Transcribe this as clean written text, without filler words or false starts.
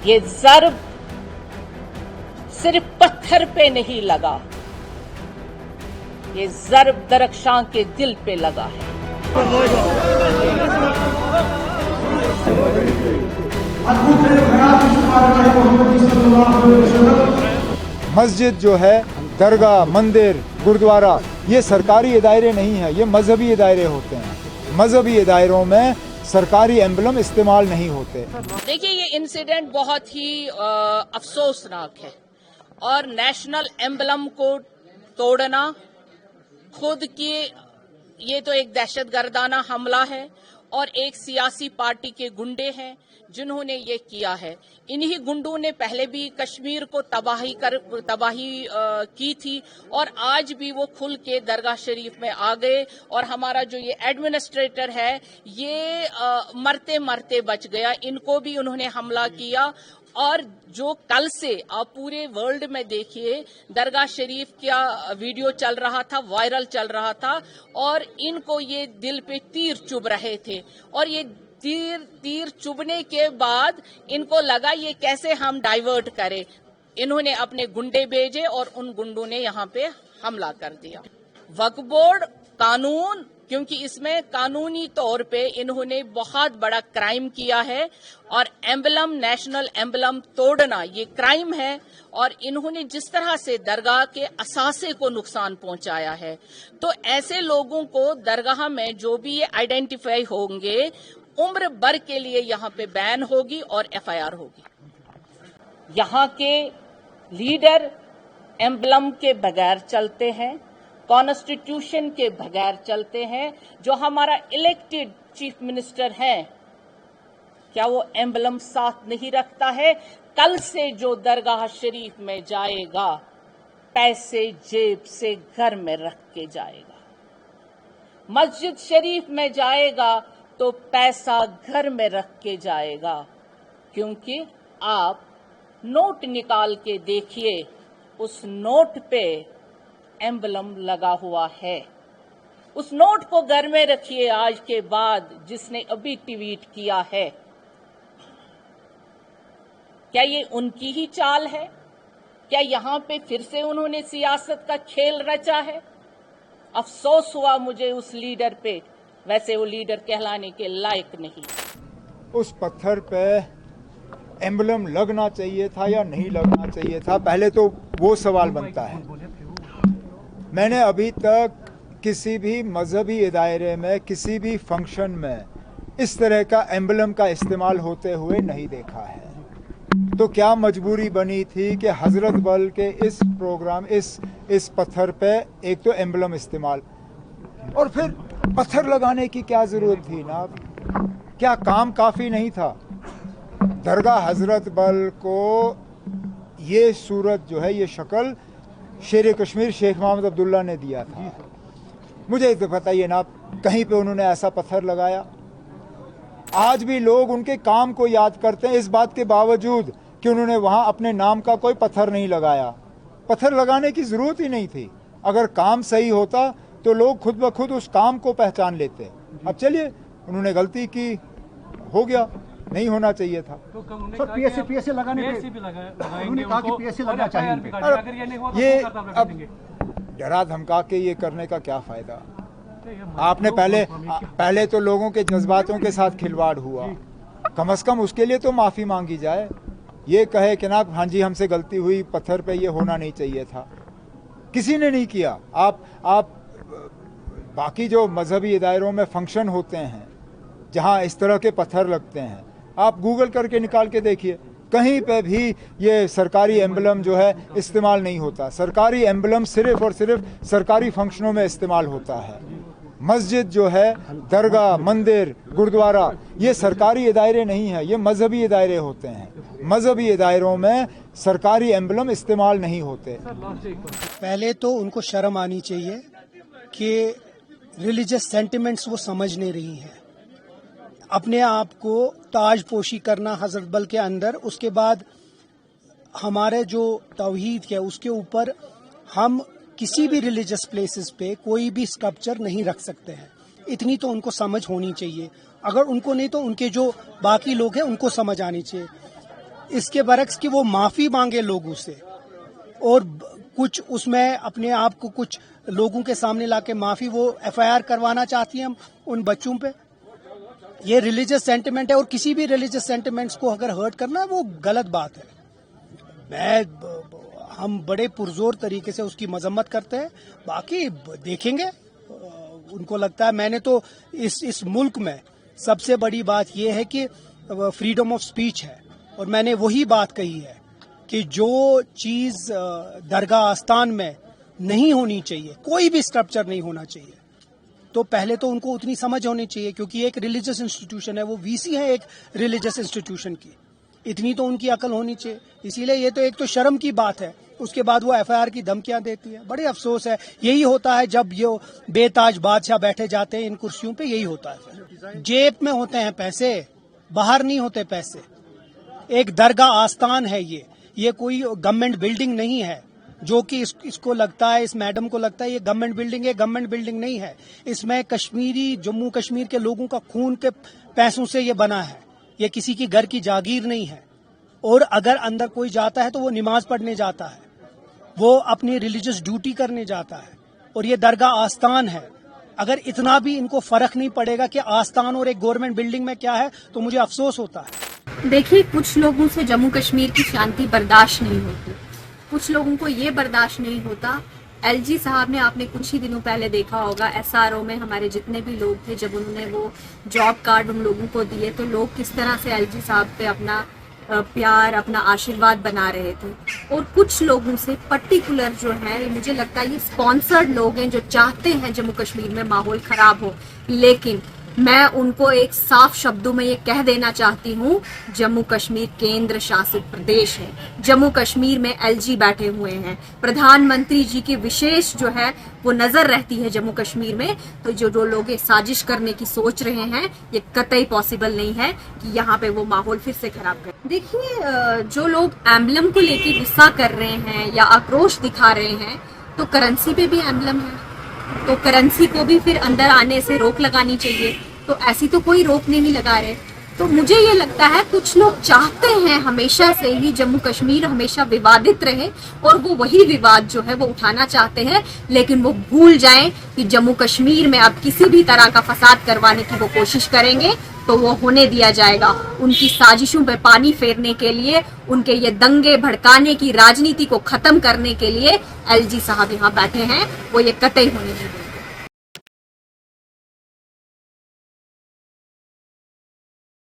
ये ज़र्ब सिर्फ पत्थर पे नहीं लगा, ये ज़र्ब दरख्शां के दिल पे लगा है। मस्जिद जो है, दरगाह, मंदिर, गुरुद्वारा, ये सरकारी इदारे नहीं है, ये मजहबी इदारे होते हैं। मजहबी इदारों में सरकारी एम्बलम इस्तेमाल नहीं होते। देखिए, ये इंसिडेंट बहुत ही अफसोसनाक है और नेशनल एम्बलम को तोड़ना खुद की ये तो एक दहशतगर्दाना हमला है और एक सियासी पार्टी के गुंडे हैं जिन्होंने ये किया है। इन्हीं गुंडों ने पहले भी कश्मीर को तबाही की थी और आज भी वो खुल के दरगाह शरीफ में आ गए और हमारा जो ये एडमिनिस्ट्रेटर है ये मरते मरते बच गया। इनको भी उन्होंने हमला किया और जो कल से आप पूरे वर्ल्ड में देखिए दरगाह शरीफ का वीडियो चल रहा था, वायरल चल रहा था और इनको ये दिल पे तीर चुभ रहे थे और ये तीर चुभने के बाद इनको लगा ये कैसे हम डाइवर्ट करें। इन्होंने अपने गुंडे भेजे और उन गुंडों ने यहाँ पे हमला कर दिया। वक्फ बोर्ड कानून, क्योंकि इसमें कानूनी तौर पे इन्होंने बहुत बड़ा क्राइम किया है और एम्बलम, नेशनल एम्बलम तोड़ना ये क्राइम है और इन्होंने जिस तरह से दरगाह के असासे को नुकसान पहुंचाया है, तो ऐसे लोगों को दरगाह में जो भी ये आइडेंटिफाई होंगे उम्र भर के लिए यहाँ पे बैन होगी और एफआईआर होगी। यहाँ के लीडर एम्बलम के बगैर चलते हैं, कॉन्स्टिट्यूशन के बगैर चलते हैं। जो हमारा इलेक्टेड चीफ मिनिस्टर है, क्या वो एम्बलम साथ नहीं रखता है? कल से जो दरगाह शरीफ में जाएगा पैसे जेब से घर में रख के जाएगा, मस्जिद शरीफ में जाएगा तो पैसा घर में रख के जाएगा, क्योंकि आप नोट निकाल के देखिए उस नोट पे एम्बलम लगा हुआ है। उस नोट को घर में रखिए आज के बाद जिसने अभी ट्वीट किया है। क्या ये उनकी ही चाल है? क्या यहां पे फिर से उन्होंने सियासत का खेल रचा है? अफसोस हुआ मुझे उस लीडर पे, वैसे वो लीडर कहलाने के लायक नहीं। उस पत्थर पे एम्बलम लगना चाहिए था या नहीं लगना चाहिए था, पहले तो वो सवाल बनता है। मैंने अभी तक किसी भी मजहबी इदारे में, किसी भी फंक्शन में इस तरह का एम्बलम का इस्तेमाल होते हुए नहीं देखा है। तो क्या मजबूरी बनी थी कि हजरत बल के इस प्रोग्राम, इस पत्थर पे एक तो एम्बलम इस्तेमाल और फिर पत्थर लगाने की क्या जरूरत थी ना? क्या काम काफी नहीं था? दरगाह हजरत बल को ये सूरत जो है, ये शक्ल शेर कश्मीर शेख मोहम्मद अब्दुल्ला ने दिया था। मुझे तो बताइए ना, कहीं पे उन्होंने ऐसा पत्थर लगाया? आज भी लोग उनके काम को याद करते हैं इस बात के बावजूद कि उन्होंने वहां अपने नाम का कोई पत्थर नहीं लगाया। पत्थर लगाने की जरूरत ही नहीं थी। अगर काम सही होता तो लोग खुद ब खुद उस काम को पहचान लेते। अब चलिए, उन्होंने गलती की, हो गया, नहीं होना चाहिए था। तो पीएससी लगाने पे उन्होंने कहा कि पीएससी लगना चाहिए। ये अब डरा धमका के ये करने का क्या फायदा? आपने पहले तो लोगों के जज्बातों के साथ खिलवाड़ हुआ, कम से कम उसके लिए तो माफी मांगी जाए। ये कहे कि ना हाँ जी हमसे गलती हुई, पत्थर पे ये होना नहीं चाहिए था। किसी ने नहीं किया। आप बाकी जो मजहबी इदारों में फंक्शन होते हैं जहां इस तरह के पत्थर लगते हैं, आप गूगल करके निकाल के देखिए, कहीं पे भी ये सरकारी एम्बलम जो है इस्तेमाल नहीं होता। सरकारी एम्बलम सिर्फ और सिर्फ सरकारी फंक्शनों में इस्तेमाल होता है। मस्जिद जो है, दरगाह, मंदिर, गुरुद्वारा, ये सरकारी इदारे नहीं है, ये मजहबी इदारे होते हैं। मजहबी इदारों में सरकारी एम्बलम इस्तेमाल नहीं होते। पहले तो उनको शर्म आनी चाहिए कि रिलीजियस सेंटिमेंट्स वो समझ नहीं रही हैं। अपने आप को ताजपोशी करना हजरत बल के अंदर, उसके बाद हमारे जो तौहीद है उसके ऊपर हम किसी भी रिलीजियस प्लेसेस पे कोई भी स्कल्पचर नहीं रख सकते हैं। इतनी तो उनको समझ होनी चाहिए। अगर उनको नहीं तो उनके जो बाकी लोग हैं उनको समझ आनी चाहिए। इसके बरक्स कि वो माफी मांगे लोगों से और कुछ उसमें अपने आप को कुछ लोगों के सामने लाके माफी वो FIR करवाना चाहती हैं उन बच्चों पे। ये रिलीजियस सेंटिमेंट है और किसी भी रिलीजियस सेंटिमेंट्स को अगर हर्ट करना है वो गलत बात है। हम बड़े पुरजोर तरीके से उसकी मजम्मत करते हैं, बाकी देखेंगे। उनको लगता है, मैंने तो इस मुल्क में सबसे बड़ी बात यह है कि फ्रीडम ऑफ स्पीच है और मैंने वही बात कही है कि जो चीज दरगाह आस्थान में नहीं होनी चाहिए, कोई भी स्ट्रक्चर नहीं होना चाहिए, तो पहले तो उनको उतनी समझ होनी चाहिए, क्योंकि एक रिलीजियस इंस्टीट्यूशन है, वो VC है एक रिलीजियस इंस्टीट्यूशन की, इतनी तो उनकी अकल होनी चाहिए। इसीलिए ये तो एक तो शर्म की बात है, उसके बाद वो FIR की धमकियां देती है। बड़े अफसोस है, यही होता है जब ये बेताज बादशाह बैठे जाते हैं इन कुर्सियों पे, यही होता है। जेब में होते हैं पैसे, बाहर नहीं होते पैसे। एक दरगाह आस्थान है ये कोई गवर्नमेंट बिल्डिंग नहीं है जो कि इसको लगता है, इस मैडम को लगता है ये गवर्नमेंट बिल्डिंग है। गवर्नमेंट बिल्डिंग नहीं है, इसमें जम्मू कश्मीर के लोगों का खून के पैसों से ये बना है, ये किसी की घर की जागीर नहीं है। और अगर अंदर कोई जाता है तो वो नमाज पढ़ने जाता है, वो अपनी रिलीजियस ड्यूटी करने जाता है, और ये दरगाह आस्थान है। अगर इतना भी इनको फर्क नहीं पड़ेगा कि आस्थान और एक गवर्नमेंट बिल्डिंग में क्या है, तो मुझे अफसोस होता है। देखिए, कुछ लोगों से जम्मू कश्मीर की शांति बर्दाश्त नहीं होती, कुछ लोगों को ये बर्दाश्त नहीं होता। LG साहब ने, आपने कुछ ही दिनों पहले देखा होगा, SRO में हमारे जितने भी लोग थे, जब उन्होंने वो जॉब कार्ड उन लोगों को दिए तो लोग किस तरह से LG साहब पे अपना प्यार, अपना आशीर्वाद बना रहे थे। और कुछ लोगों से पर्टिकुलर जो है, मुझे लगता है ये स्पॉन्सर्ड लोग हैं जो चाहते हैं जम्मू कश्मीर में माहौल खराब हो। लेकिन मैं उनको एक साफ शब्दों में ये कह देना चाहती हूँ, जम्मू कश्मीर केंद्र शासित प्रदेश है, जम्मू कश्मीर में LG बैठे हुए हैं, प्रधानमंत्री जी की विशेष जो है वो नजर रहती है जम्मू कश्मीर में। तो जो लोग ये साजिश करने की सोच रहे हैं, ये कतई पॉसिबल नहीं है कि यहाँ पे वो माहौल फिर से खराब करें। देखिए, जो लोग एम्बलम को लेके गुस्सा कर रहे हैं या आक्रोश दिखा रहे हैं, तो करेंसी पे भी एम्बलम है, तो करेंसी को भी फिर अंदर आने से रोक लगानी चाहिए। तो ऐसी तो कोई रोक नहीं लगा रहे। तो मुझे ये लगता है कुछ लोग चाहते हैं हमेशा से ही जम्मू कश्मीर हमेशा विवादित रहे, और वो वही विवाद जो है वो उठाना चाहते हैं, लेकिन वो भूल जाएं कि जम्मू कश्मीर में अब किसी भी तरह का फसाद करवाने की वो कोशिश करेंगे तो वो होने दिया जाएगा। उनकी साजिशों पे पानी फेरने के लिए, उनके ये दंगे भड़काने की राजनीति को खत्म करने के लिए LG साहब यहाँ बैठे हैं, वो ये कतई होने नहीं देंगे।